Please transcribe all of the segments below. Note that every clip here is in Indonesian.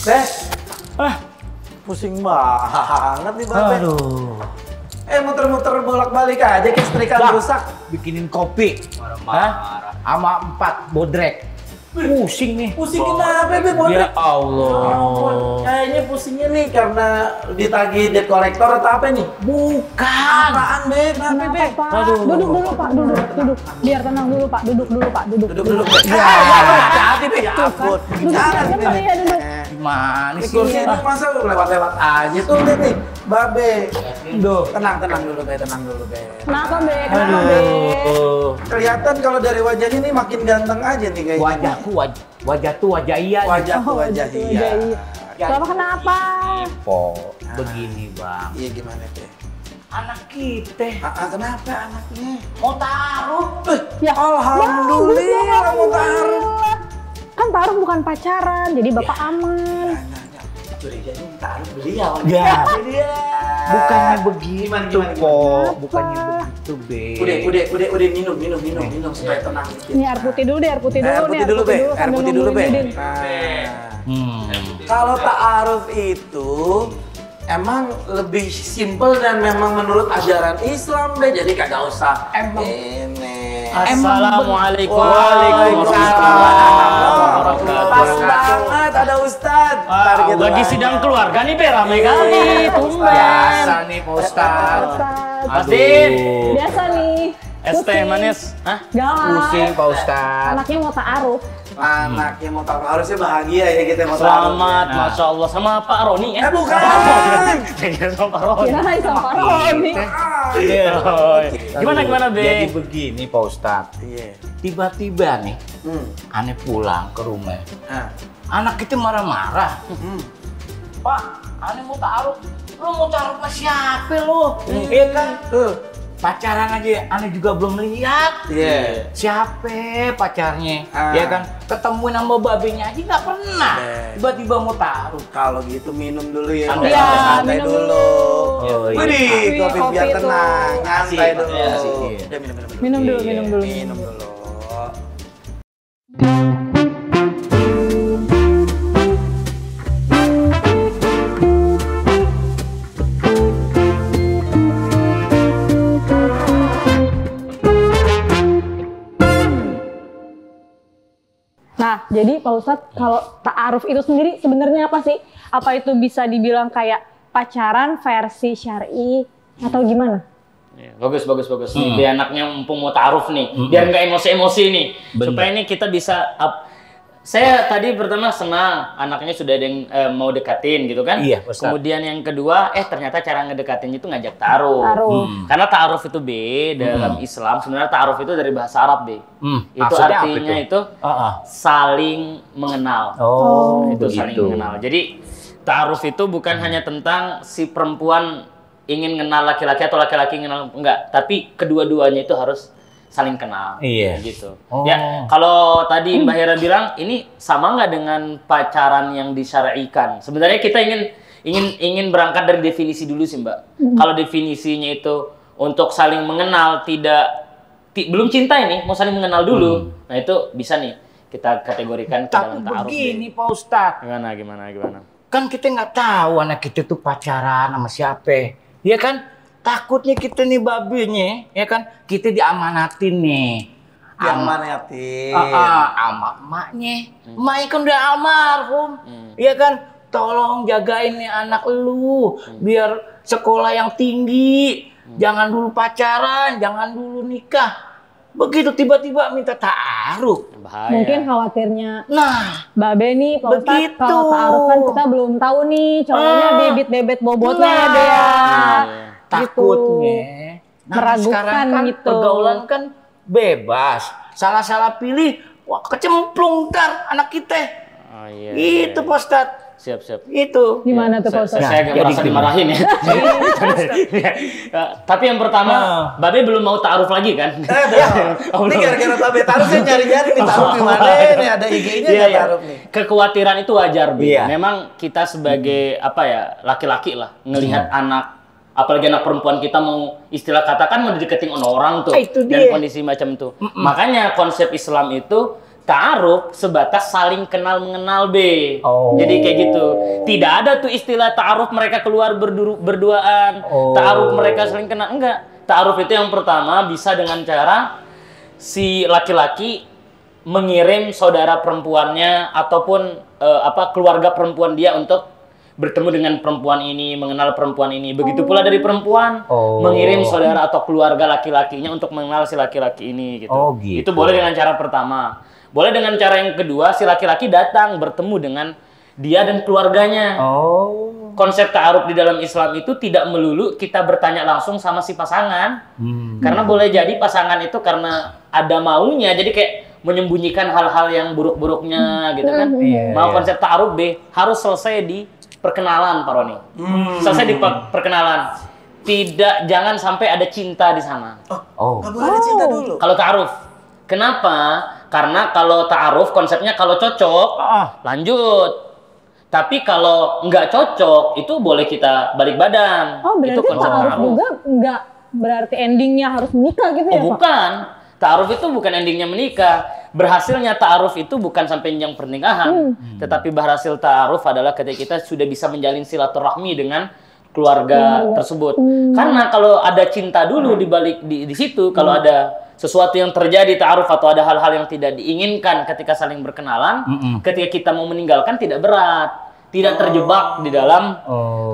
Teh, pusing banget nih Babe. Aduh. Muter-muter bolak-balik aja, kelistrikan rusak. Bikinin kopi. Marah-marah. Sama 4 bodrek. Pusing nih. Pusing kenapa, Be? Ya Allah. Kayaknya pusingnya nih karena ditagih debt collector atau apa nih? Bukan. Apaan, Be? Kenapa, Be? Aduh. Duduk dulu Pak, duduk. Biar tenang dulu Pak, duduk dulu Pak, duduk. Duduk, Be. Ya, Hati-hati, Be. Ya ampun. Duduk, Bicara sih, duduk, Be. ya, duduk. Gimana Ini sih? kursi ini masa lewat-lewat aja tuh, lihat nih. Babe. Duh. Tenang dulu, Be. Tenang dulu, Be. Kenapa Be? Kenapa Be? Aduh. Kelihatan kalau dari wajahnya nih makin ganteng aja nih kayaknya. Wajahku, wajah tuh wajah iya. Wajahku, Oh, wajah gitu, iya. Kenapa? Po, begini bang. Iya gimana, Be? Anak kita Kenapa anaknya? mau taruh. Ya, Alhamdulillah mau taruh. Kan taruh bukan pacaran, jadi Bapak aman. Curiganya taruh beliau. Ya. Dia. Bukannya begitu, Gimana? Po. Bukannya begitu, Be. Udah minum supaya tenang dikit. Ini air putih dulu deh, air putih dulu. Air putih dulu, Be. Air sambil putih dulu, Be. nungguin Didin. Kalau ta'aruf itu emang lebih simpel dan memang menurut ajaran Islam, Be. Jadi kagak usah ini. Assalamualaikum Waalaikumsalam. Pas banget ada Ustadz. Lagi sidang keluarga nih, Be, ramai kali. Tumben. Biasa nih, Pak Ustadz. Ustaz. Adin, Biasa nih. es teh manis. Hah? Jangan. Pusing, Pak Ustadz. Anaknya mau ta'aruf. Anaknya mau taruh harusnya bahagia ya kita mau taruh. Selamat, Masya Allah. Sama Pak Roni ya? Bukan. Kira sama Pak Roni. Kirain sama Pak Roni. Oh, Gimana, Be? Jadi begini, Pak Ustadz. Iya. Tiba-tiba nih, aneh pulang ke rumah. Nah. Anak kita marah-marah. Pak, aneh mau taruh. Lu mau taruh sama siapa lu? Iya kan? Pacaran aja, aneh juga belum lihat. Iya. Siapa pacarnya? Ya kan? Ketemuin sama babenya aja nggak pernah. Tiba-tiba mau taruh. Kalau gitu minum dulu ya. Santai. Iya, Santai minum dulu. dulu. Widih, kopi Kopi biar tuh. tenang. Santai dulu. Asik. Udah minum. Minum dulu. Minum dulu. Nah, jadi Pak Ustadz, kalau ta'aruf itu sendiri sebenarnya apa sih? Apa itu bisa dibilang kayak pacaran versi syar'i atau gimana? Bagus. Nih, biar anaknya mumpung mau taruh nih. Biar nggak emosi-emosi nih. Bener. Supaya ini kita bisa saya tadi pertama senang anaknya sudah ada yang mau dekatin gitu kan. Iya, Ustaz. Kemudian yang kedua, ternyata cara ngedekatin itu ngajak taruh. Taruh. Karena ta'aruf itu B dalam Islam sebenarnya ta'aruf itu dari bahasa Arab B. Itu Maksudnya apa artinya itu Ah. saling mengenal. Oh, Itu saling begitu. mengenal. Jadi ta'aruf itu bukan hanya tentang si perempuan ingin kenal laki-laki atau laki-laki kenal enggak, tapi kedua-duanya itu harus saling kenal. Iya. Gitu. Oh. Ya, kalau tadi Mbak Hera bilang ini sama nggak dengan pacaran yang disyar'ikan? Sebenarnya kita ingin berangkat dari definisi dulu sih, Mbak. Kalau definisinya itu untuk saling mengenal, belum cinta ini, mau saling mengenal dulu. Nah, itu bisa nih kita kategorikan ke Tapi dalam ta'aruf. begini, Pak Ustadz. Gimana? Kan kita nggak tahu anak kita tuh pacaran sama siapa. Ya kan? Takutnya kita nih babenya, ya kan? Kita diamanatin nih. Diamanatin. Sama emaknya. Emaknya kan udah almarhum. Ya kan? Tolong jagain nih anak lu. Biar sekolah yang tinggi. Jangan dulu pacaran, jangan dulu nikah. Begitu tiba-tiba minta ta'aruf. Bahaya. Mungkin khawatirnya Nah, Babe nih, Pak Ustadz, begitu. kalau ta'aruf kan kita belum tahu nih cowoknya bibit-bebet bobotnya ya Nah. Be ya. takutnya. Nah, Meragukan sekarang kan gitu. pergaulan kan bebas. Salah-salah pilih, wah kecemplung ntar anak kita. Oh, iya. Itu Pak Ustadz. Siap. Itu. Gimana tuh Pak Ustadz? Saya agak jadi merasa gimana? dimarahin ya. Tapi yang pertama, Babe belum mau ta'aruf lagi kan? Ini gara-gara Babe taruh saya nyari-nyari nih taruh di mana nih ada IG-nya Iya, nggak iya. taruh nih. Kekhawatiran itu wajar, Bi. Iya. Memang kita sebagai laki-laki lah ngelihat anak, apalagi anak perempuan kita mau istilah katakan mau dideketin orang tuh Itu dan dia. kondisi macam itu. Makanya konsep Islam itu ta'aruf sebatas saling kenal mengenal, B. Oh. Jadi kayak gitu. Tidak ada tuh istilah ta'aruf mereka keluar berduaan, ta'aruf mereka saling kenal, enggak. Ta'aruf itu yang pertama bisa dengan cara si laki-laki mengirim saudara perempuannya ataupun keluarga perempuan dia untuk bertemu dengan perempuan ini, mengenal perempuan ini. Begitu pula dari perempuan mengirim saudara atau keluarga laki-lakinya untuk mengenal si laki-laki ini gitu. Gitu. Itu boleh dengan cara pertama. Boleh dengan cara yang kedua, si laki-laki datang bertemu dengan dia dan keluarganya. Konsep ta'aruf di dalam Islam itu tidak melulu kita bertanya langsung sama si pasangan. Karena boleh jadi pasangan itu karena ada maunya, jadi kayak menyembunyikan hal-hal yang buruk-buruknya gitu kan. Mau konsep ta'aruf B harus selesai di perkenalan, Pak Roni. Selesai di perkenalan. Jangan sampai ada cinta di sana. Nggak boleh ada cinta dulu. Kalau ta'aruf. Kenapa? Karena kalau ta'aruf konsepnya kalau cocok, lanjut. Tapi kalau nggak cocok, itu boleh kita balik badan. Berarti itu konsep ta'aruf juga nggak berarti endingnya harus menikah gitu ya, Pak? Bukan. Ta'aruf itu bukan endingnya menikah. Berhasilnya ta'aruf itu bukan sampai jenjang pernikahan. Tetapi berhasil ta'aruf adalah ketika kita sudah bisa menjalin silaturahmi dengan keluarga tersebut. Karena kalau ada cinta dulu di balik di situ, kalau ada sesuatu yang terjadi ta'aruf atau ada hal-hal yang tidak diinginkan ketika saling berkenalan, ketika kita mau meninggalkan tidak berat, tidak terjebak di dalam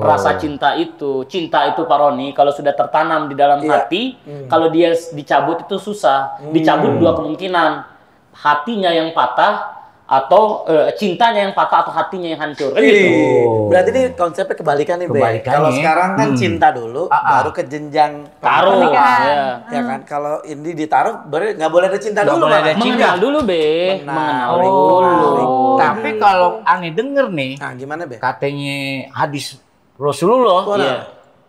rasa cinta itu. Cinta itu, Pak Roni, kalau sudah tertanam di dalam hati, kalau dia dicabut itu susah. Dicabut dua kemungkinan, hatinya yang patah atau cintanya yang patah atau hatinya yang hancur. Kan gitu. Berarti ini konsepnya kebalikan nih, Be. Kalau sekarang kan cinta dulu, baru ke jenjang Taruh. Ya kan, kalau ini ditaruh, berarti nggak boleh ada cinta Nggak dulu, boleh Pak. ada Mengenal dulu, Be. Mengenal Menarik. dulu. Tapi kalau aneh denger nih, Nah, gimana, Be? katanya hadis Rasulullah, Iya.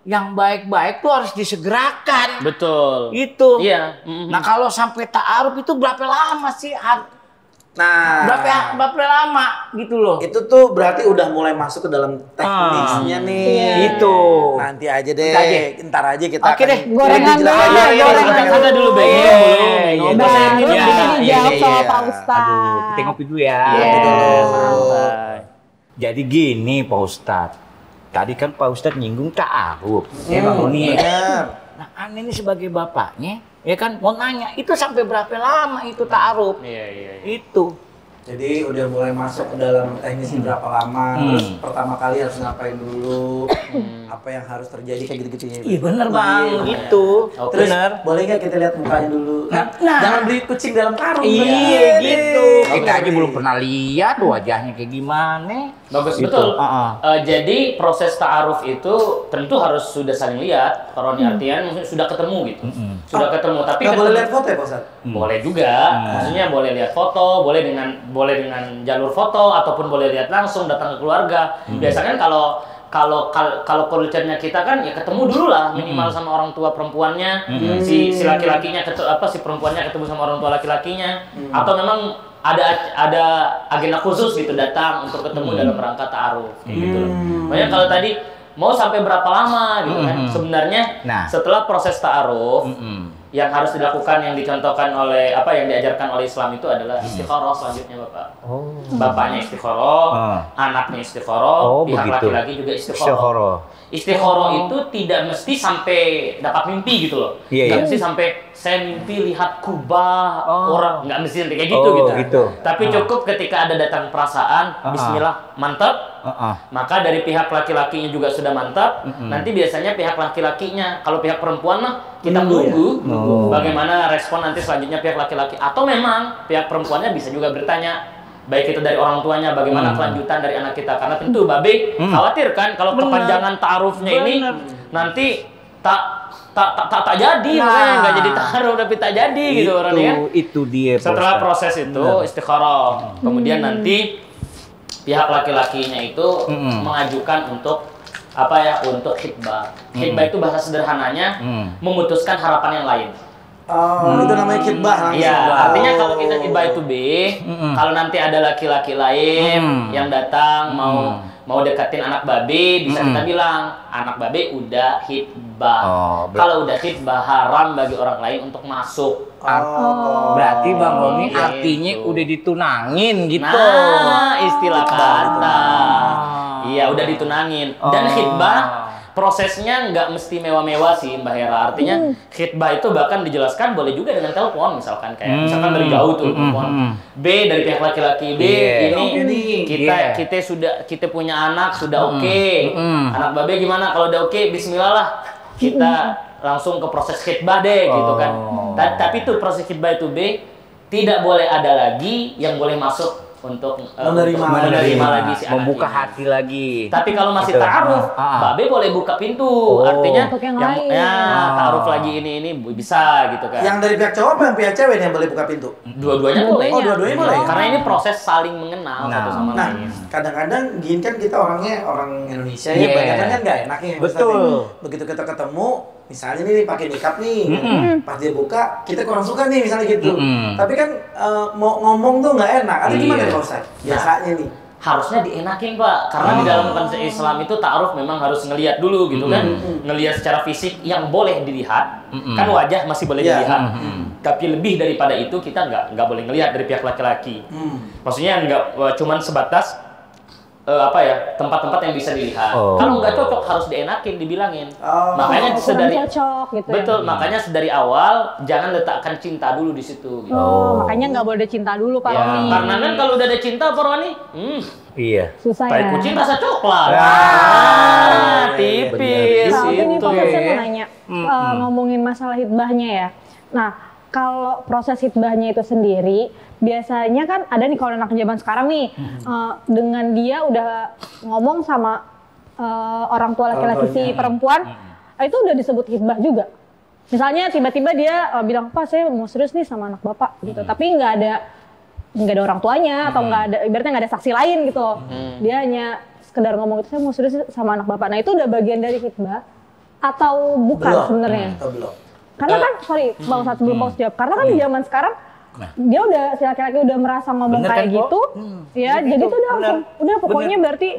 yang baik-baik tuh harus disegerakan. Betul. Itu. Iya. Nah, kalau sampai ta'aruf itu berapa lama sih? Nah, Berapa lama gitu loh. itu tuh berarti udah mulai masuk ke dalam teknisnya nih. Itu. Nanti aja deh, ntar aja kita Oke akan deh, gorengan lebih dulu, jelas. gorengan. Santai dulu, Be. Minum Baru dulu. ini dijawab sama Pak Ustadz. Aduh, kita ngopi dulu ya. Santai. Jadi gini, Pak Ustadz. Tadi kan Pak Ustadz nyinggung ta'aruf. Bang Roni. Nah, aneh ini sebagai bapaknya, ya kan, mau nanya, itu sampai berapa lama itu ta'aruf? Iya. Itu. Jadi udah mulai masuk ke dalam teknisnya berapa lama, terus pertama kali harus ngapain dulu, apa yang harus terjadi kayak gitu-gitu ya. Iya bener Bang, itu. Terus Bener. boleh nggak kita lihat mukanya dulu? Jangan beli kucing dalam karung. Iya gitu. Oke, Kita aja oke. belum pernah lihat wajahnya kayak gimana. Bagus, Gitu. betul. Heeh. Jadi proses ta'aruf itu tentu harus sudah saling lihat. Kalau artian maksudnya sudah ketemu gitu. Sudah ketemu, tapi Nggak boleh ketemu- lihat foto ya, Pak Ustadz? Boleh juga. Maksudnya boleh lihat foto, boleh dengan jalur foto ataupun boleh lihat langsung datang ke keluarga. Biasanya kan kalau culture-nya kita kan ya ketemu dulu lah minimal sama orang tua perempuannya, si laki-lakinya si perempuannya ketemu sama orang tua laki-lakinya, atau memang ada agenda khusus gitu datang untuk ketemu dalam rangka ta'aruf kayak gitu loh. Makanya kalau tadi mau sampai berapa lama gitu kan sebenarnya setelah proses ta'aruf yang harus dilakukan yang dicontohkan oleh yang diajarkan oleh Islam itu adalah istikharah selanjutnya Bapak. Bapaknya istikharah, anaknya istikharah, pihak begitu. laki-laki juga istikharah. Istikharah itu tidak mesti sampai dapat mimpi gitu loh. Nggak mesti sampai saya mimpi lihat kubah orang, nggak mesti sampai kayak gitu gitu. Tapi cukup ketika ada datang perasaan, bismillah, mantap. Maka dari pihak laki-lakinya juga sudah mantap. Nanti biasanya pihak laki-lakinya, kalau pihak perempuan mah kita tunggu bagaimana respon nanti selanjutnya pihak laki-laki. Atau memang pihak perempuannya bisa juga bertanya, baik itu dari orang tuanya, bagaimana kelanjutan dari anak kita. Karena tentu Babe khawatir kan kalau kepanjangan ta'arufnya ini nanti tak jadi, makanya nggak jadi ta'aruf tapi tak jadi gitu orang ya. Itu dia. Setelah proses itu istikharah, kemudian nanti pihak laki-lakinya itu mengajukan untuk untuk khitbah. Khitbah itu bahasa sederhananya memutuskan harapan yang lain. Itu namanya khitbah langsung. Iya, artinya kalau kita khitbah itu kalau nanti ada laki-laki lain yang datang mau mau deketin anak babe, bisa kita bilang anak babe udah hitbah. Kalau udah hitbah haram bagi orang lain untuk masuk. Berarti Bang Roni Gitu. artinya udah ditunangin gitu. Nah, istilah kata. Iya, udah ditunangin. Dan hitbah prosesnya nggak mesti mewah-mewah sih Mbak Hera. Artinya khitbah itu bahkan dijelaskan boleh juga dengan telepon misalkan kayak misalkan dari jauh tuh telepon. B dari pihak laki-laki, B ini kita punya anak sudah oke. Anak babe gimana kalau udah oke, bismillah lah. Kita langsung ke proses khitbah deh gitu kan. Tapi tuh proses khitbah itu B tidak boleh ada lagi yang boleh masuk untuk menerima lagi si anak membuka ini. hati lagi. Tapi kalau masih Gitu. ta'aruf, babe boleh buka pintu. Artinya Untuk yang lain. ta'aruf lagi ini bisa gitu kan. Yang dari pihak cowok apa yang pihak cewek yang boleh buka pintu? Dua-duanya boleh. Oh, dua-duanya boleh ya? Karena ini proses saling mengenal satu sama Nah, lain. kadang-kadang gini kan kita orang Indonesia ya, Iya. banyak kan nggak enaknya. Betul. Begitu kita ketemu, misalnya nih pakai nikab nih, pas dia buka, kita kurang suka nih misalnya gitu. Tapi kan mau ngomong tuh nggak enak. Atau gimana Iya. Pak Ustaz? Biasanya nih. Harusnya dienakin Pak, karena di dalam konsep Islam itu ta'aruf memang harus ngelihat dulu gitu kan, ngelihat secara fisik yang boleh dilihat, kan wajah masih boleh Iya. dilihat, tapi lebih daripada itu kita nggak boleh ngelihat dari pihak laki-laki. Maksudnya nggak cuman sebatas tempat-tempat yang bisa dilihat. Kalau nggak cocok harus dienakin, dibilangin. Makanya Kurang sedari cocok gitu betul, makanya sedari awal jangan letakkan cinta dulu di situ. Gitu. Makanya nggak boleh ada cinta dulu Pak Ya, Roni. karena kan kalau udah ada cinta Pak Roni, Iya. Susah tai ya. kucing rasa coklat. Tipis Tapi nih itu. Pak, saya mau nanya, ngomongin masalah hitbahnya ya. Nah, kalau proses hitbahnya itu sendiri, biasanya kan ada nih kalau anak zaman sekarang nih, dengan dia udah ngomong sama orang tua laki-laki si perempuan, itu udah disebut hitbah juga. Misalnya tiba-tiba dia bilang, Pak saya mau serius nih sama anak bapak gitu, tapi nggak ada orang tuanya atau nggak ada, ibaratnya nggak ada saksi lain gitu loh. Dia hanya sekedar ngomong itu, saya mau serius sama anak bapak. Nah itu udah bagian dari hitbah atau bukan sebenarnya? Belum. Karena kan, sorry Bang Ustadz, sebelum Paus jawab, karena kan di zaman sekarang dia udah, si laki-laki udah merasa ngomong Bener kayak kan, gitu, ya jadi tuh udah langsung, udah pokoknya berarti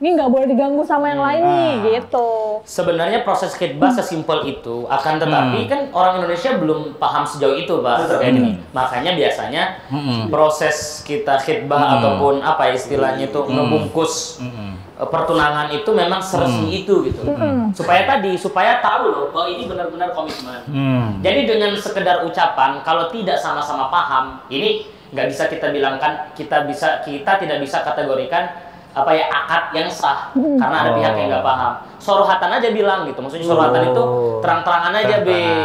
ini nggak boleh diganggu sama yang lain nih gitu. Sebenarnya proses khitbah sesimpel itu, akan tetapi kan orang Indonesia belum paham sejauh itu Pak terkait ini. Makanya biasanya proses kita khitbah ataupun apa istilahnya itu ngebungkus pertunangan itu memang seresmi itu gitu. Supaya tahu loh bahwa ini benar-benar komitmen. Jadi dengan sekedar ucapan, kalau tidak sama-sama paham, ini nggak bisa kita bilangkan, kita tidak bisa kategorikan akad yang sah karena ada pihak yang nggak paham. Sorohatan aja bilang gitu, maksudnya sorohatan itu terang-terangan aja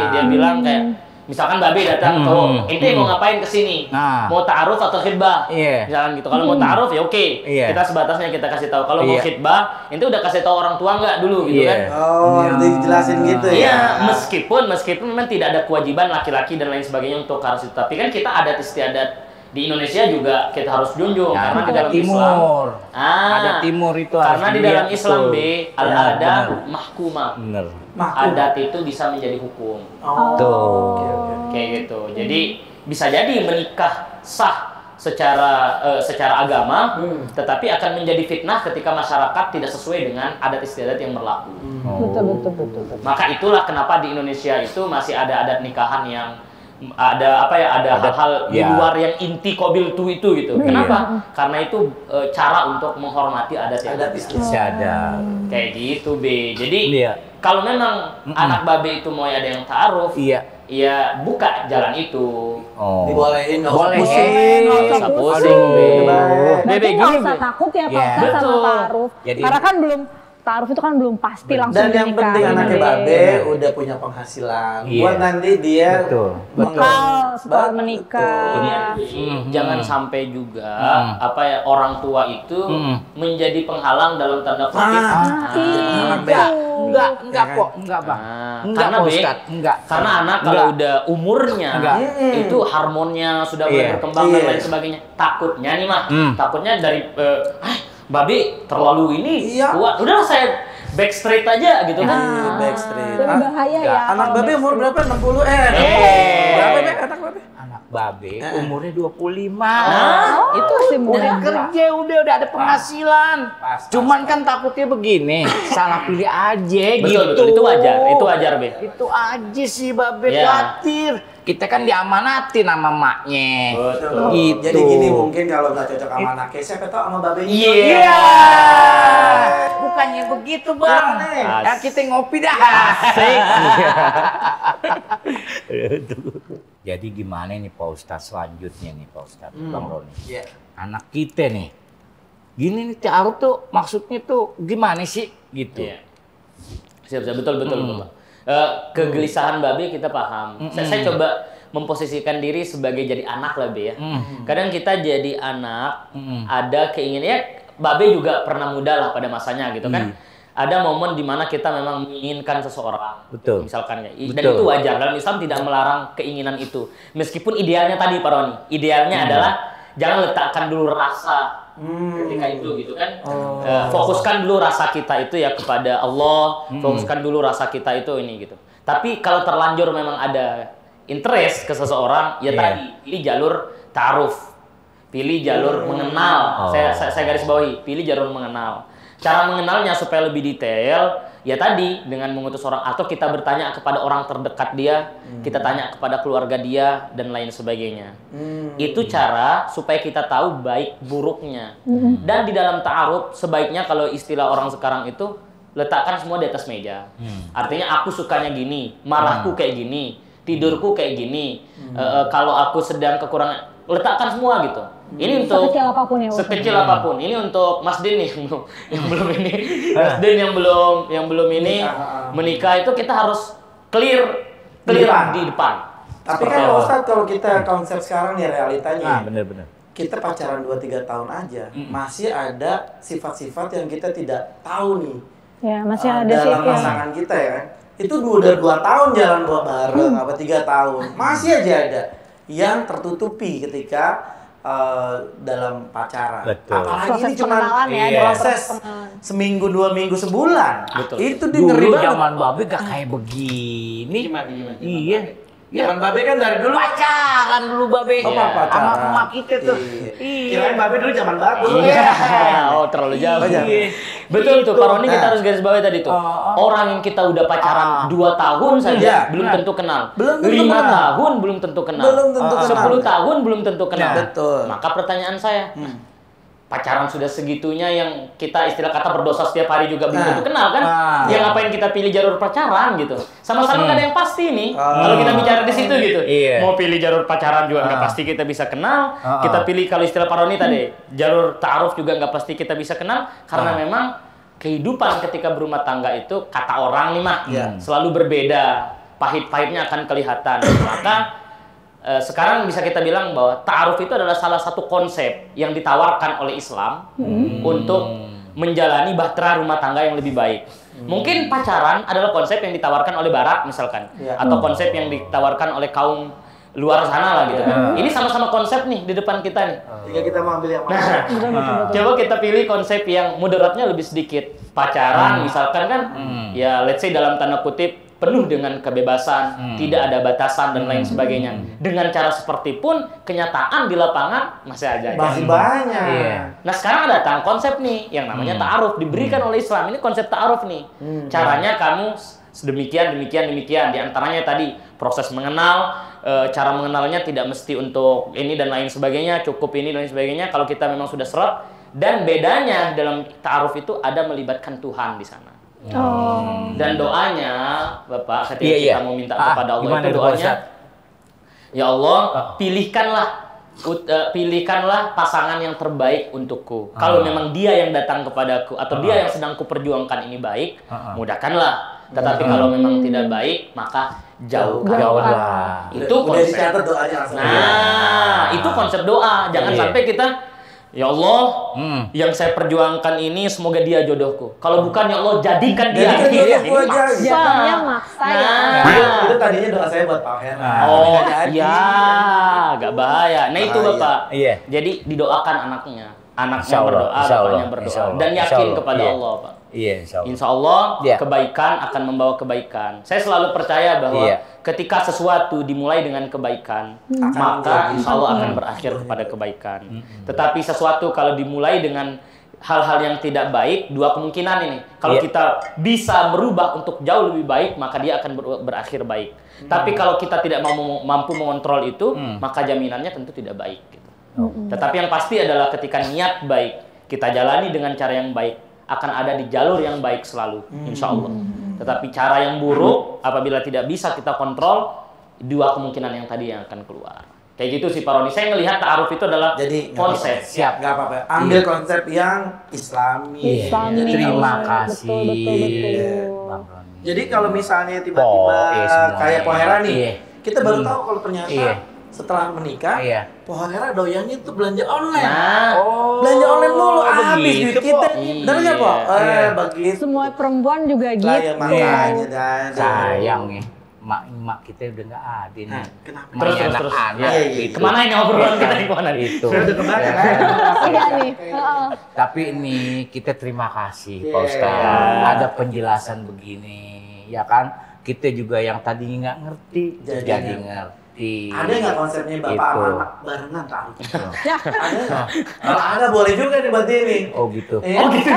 dia bilang kayak misalkan babe datang tuh, ente mau ngapain kesini? Mau ta'aruf atau khitbah? Misalkan gitu. Kalau mau ta'aruf ya oke. Kita sebatasnya kita kasih tahu. Kalau mau khitbah, ente udah kasih tahu orang tua nggak dulu gitu kan? Dijelasin gitu ya. Iya, meskipun memang tidak ada kewajiban laki-laki dan lain sebagainya untuk harus itu. Tapi kan kita adat istiadat di Indonesia juga kita harus junjung karena di dalam Islam ada timur itu karena harus di dalam dilihat, Islam betul. al-ada mahkumah. Bener. Adat itu bisa menjadi hukum. Kayak gitu. Jadi bisa jadi menikah sah secara agama, tetapi akan menjadi fitnah ketika masyarakat tidak sesuai dengan adat istiadat yang berlaku. Betul. Maka itulah kenapa di Indonesia itu masih ada adat nikahan yang ada hal-hal di luar yang inti qabiltu itu gitu. Kenapa? Karena itu cara untuk menghormati adat Istiadat. kayak gitu B. Jadi kalau memang anak babe itu mau ada yang ta'aruf, ya buka jalan itu. Dibolehin, nggak usah Boleh. pusing. Nggak usah pusing. Bebe Berarti nggak gini, usah Be. takut ya Pak Iya. Ustadz sama Betul. ta'aruf. Jadi- Karena kan ta'aruf itu kan belum pasti langsung Dan yang penting dinikahin, anaknya Be. babe udah punya penghasilan. Iya. Buat nanti dia Betul. Bekal setelah Betul. menikah. Jangan sampai juga orang tua itu menjadi penghalang dalam tanda kutip. Enggak kok, enggak Bang. Enggak Karena Pak Be, Ustadz, enggak. karena anak kalau udah umurnya itu hormonnya sudah mulai berkembang dan lain sebagainya. Takutnya nih takutnya dari babe terlalu ini kuat. Udahlah saya backstreet aja gitu kan. Backstreet. Lebih bahaya ya. Anak babe umur berapa? 60 berapa Be anak babe? Anak babe umurnya 25. Nah, Itu masih Udah kerja, udah ada penghasilan. Cuman kan takutnya begini, salah pilih aja gitu. Betul, itu wajar, Be. Itu aja sih, Babe, Ya. khawatir. Kita kan diamanatin sama maknya. Betul. Gitu. Jadi gini, mungkin kalau nggak cocok sama anaknya, siapa tahu sama babe. Iya. Bukannya begitu, Bang. Jangan, Ya, kita ngopi dah. Asik. Jadi gimana nih Pak Ustadz selanjutnya nih Pak Ustadz, Bang Roni? Iya. Anak kita nih, gini nih ta'aruf tuh maksudnya tuh gimana sih gitu? Iya. Siap, betul. Bapak. Kegelisahan Babe kita paham. Saya coba memposisikan diri sebagai jadi anak lah, Be ya. Kadang kita jadi anak, ada keinginan, ya Babe juga pernah muda lah pada masanya gitu kan. Ada momen di mana kita memang menginginkan seseorang. Betul. Misalkan ya. Dan Betul. itu wajar. Dalam Islam tidak melarang keinginan itu. Meskipun idealnya tadi Pak Roni, idealnya adalah jangan letakkan dulu rasa ketika itu gitu kan. Fokuskan dulu rasa kita itu ya kepada Allah, fokuskan dulu rasa kita itu ini gitu. Tapi kalau terlanjur memang ada interest ke seseorang, ya tadi pilih jalur ta'aruf, pilih jalur mengenal. Saya garis bawahi, pilih jalur mengenal. Cara mengenalnya supaya lebih detail, ya tadi dengan mengutus orang atau kita bertanya kepada orang terdekat dia, kita tanya kepada keluarga dia dan lain sebagainya. Itu cara supaya kita tahu baik buruknya. Dan di dalam ta'aruf sebaiknya kalau istilah orang sekarang itu letakkan semua di atas meja. Artinya aku sukanya gini, marahku kayak gini, tidurku kayak gini. Kalau aku sedang kekurangan, letakkan semua gitu. Ini untuk Sekecil apapun ya, sekecil apapun. Ini untuk Mas Din nih yang belum ini. Mas Din yang belum ini menikah itu kita harus clear di depan. Tapi kan Pak Ustadz, kalau kita konsep sekarang ya realitanya, Bener-bener. kita pacaran 2-3 tahun aja, masih ada sifat-sifat yang kita tidak tahu nih. Ya, masih ada sih dalam pasangan kita ya kan. Itu udah 2 tahun jalan bareng, apa 3 tahun, masih aja ada yang tertutupi ketika dalam pacaran. Betul. Apalagi Proses ini cuma pengenalan ya, dalam proses seminggu 2 minggu sebulan. Betul. Itu dia ngeri Dulu banget. zaman Babe gak kayak begini. Gimana? Iya. Zaman Babe kan dari dulu Pacaran dulu Babe. Apa pacaran? Sama emak kita tuh. Iya. Kirain Babe dulu zaman Babe. Oh, terlalu jauh. Iya. Betul tuh, Gitu. Pak Roni kita Nah. harus garis bawahi tadi tuh. Orang yang kita udah pacaran 2 tahun saja Iya. belum tentu kenal. Belum tentu 5 kenal. tahun belum tentu kenal. Belum tentu kenal. 10 tahun belum tentu kenal. Betul. Maka pertanyaan saya, pacaran sudah segitunya yang kita istilah kata berdosa setiap hari juga belum tentu kenal kan? Yang ngapain kita pilih jalur pacaran gitu? Sama-sama nggak ada yang pasti nih. Kalau kita bicara di situ gitu. Iya. Mau pilih jalur pacaran juga nggak pasti kita bisa kenal. Kita pilih kalau istilah Pak Roni tadi, jalur ta'aruf juga nggak pasti kita bisa kenal karena memang kehidupan ketika berumah tangga itu kata orang nih Mak, selalu berbeda. Pahit-pahitnya akan kelihatan. Maka sekarang bisa kita bilang bahwa ta'aruf itu adalah salah satu konsep yang ditawarkan oleh Islam untuk menjalani bahtera rumah tangga yang lebih baik. Mungkin pacaran adalah konsep yang ditawarkan oleh Barat misalkan, atau konsep yang ditawarkan oleh kaum luar sana lah gitu kan. Ini sama-sama konsep nih di depan kita nih. Jika kita mau ambil yang mana? Coba kita pilih konsep yang moderatnya lebih sedikit. Pacaran misalkan kan, ya let's say dalam tanda kutip penuh dengan kebebasan, tidak ada batasan dan lain sebagainya. Dengan cara seperti pun kenyataan di lapangan masih aja. Masih banyak. Nah sekarang ada datang konsep nih yang namanya ta'aruf diberikan oleh Islam. Ini konsep ta'aruf nih. Caranya kamu sedemikian, demikian. Di antaranya tadi proses mengenal, cara mengenalnya tidak mesti untuk ini dan lain sebagainya, cukup ini dan lain sebagainya. Kalau kita memang sudah serap, dan bedanya dalam ta'aruf itu ada melibatkan Tuhan di sana. Dan doanya, Bapak, ketika kita mau minta kepada Allah itu doanya, ya Allah, pilihkanlah pasangan yang terbaik untukku. Kalau memang dia yang datang kepadaku atau dia yang sedang kuperjuangkan ini baik, mudahkanlah. Tetapi kalau memang tidak baik, maka jauhkanlah. Itu Udah konsep. dicatat doanya langsung. Nah, itu konsep doa. Jangan sampai kita, ya Allah, yang saya perjuangkan ini semoga dia jodohku. Kalau bukan, ya Allah, jadikan dia. Jadikan jodohku Ini aja. maksa. Jatuhnya maksa ya. Itu tadinya doa saya buat Pak Herman. Oh, Nggak jadi. iya, agak bahaya. Nah, itu Bahaya. Bapak. Iya. Jadi didoakan anaknya. Anaknya Insya Allah, berdoa, insya Allah, bapaknya berdoa. insya Allah, Dan insya yakin Allah, kepada iya. Allah, Pak. Iya, insya Allah. Insya Allah Iya. kebaikan akan membawa kebaikan. Saya selalu percaya bahwa Iya. ketika sesuatu dimulai dengan kebaikan, maka insya Allah akan berakhir kepada kebaikan. Tetapi sesuatu kalau dimulai dengan hal-hal yang tidak baik, dua kemungkinan ini. Kalau Iya. kita bisa berubah untuk jauh lebih baik, maka dia akan berakhir baik. Tapi kalau kita tidak mampu mengontrol itu, maka jaminannya tentu tidak baik. Gitu. Tetapi yang pasti adalah ketika niat baik, kita jalani dengan cara yang baik, akan ada di jalur yang baik selalu, insya Allah. Tetapi cara yang buruk, apabila tidak bisa kita kontrol, dua kemungkinan yang tadi yang akan keluar. Kayak gitu sih Pak Roni. Saya melihat ta'aruf itu adalah Jadi konsep. siap, nggak apa-apa. Ambil konsep yang Islami. Islami. Terima Betul, kasih. betul. Bang Roni. Jadi kalau misalnya tiba-tiba semuanya. kayak Pohera nih, Iya. kita baru tahu kalau ternyata Iya. setelah menikah, Iya. Pohera doyannya tuh belanja online. Nah, Belanja online mulu, habis begitu, duit kita. Po. Bener nggak, Po? Iya. Begitu. Semua perempuan juga gitu. Lah ya makanya dan Sayang nih, mak kita udah nggak ada nih. Nah, kenapa? terus. Anak-anak Iya, iya. gitu. Kemana ini obrolan kita nih, kemana nih? Itu. Sudah kemana Ya. kan? Iya nih. Heeh. Tapi ini kita terima kasih Iya. Pak Ustadz. Ada penjelasan begini, ya kan? Kita juga yang tadi nggak ngerti, jadi ngerti. Ada nggak konsepnya bapak Itu. sama anak barengan tahu? Ya. Ada nggak? Kalau ada boleh juga nih berarti ini. Oh gitu. Oh gitu.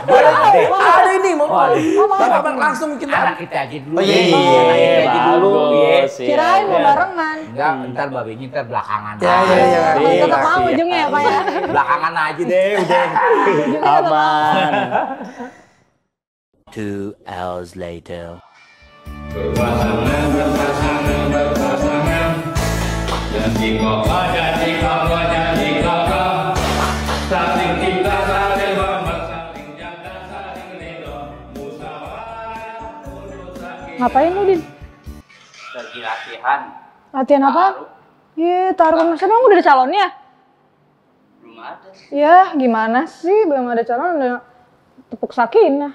Ada ini mau. Oh, ada. Bapak langsung kita. Anak kita aja dulu. Oh, iya, Anak iya, kita aja dulu. bagus. Iya. Iya. Kirain mau barengan. Enggak, ntar babenya ntar belakangan. Ya, ya, ya. Iya, Tetap mau iya. ujungnya ya Pak ya. Belakangan aja deh, udah. Aman. 2 hours later. Janji kokoh, janji kokoh, janji kokoh. Saling cinta, saling hormat, saling jaga, saling ridho. Musyawarah untuk saling. Ngapain lu, Din? Lagi latihan. Latihan apa? Iya, taruh siapa emang udah ada calonnya? Belum ada. Ya, gimana sih belum ada calon udah tepuk sakinah.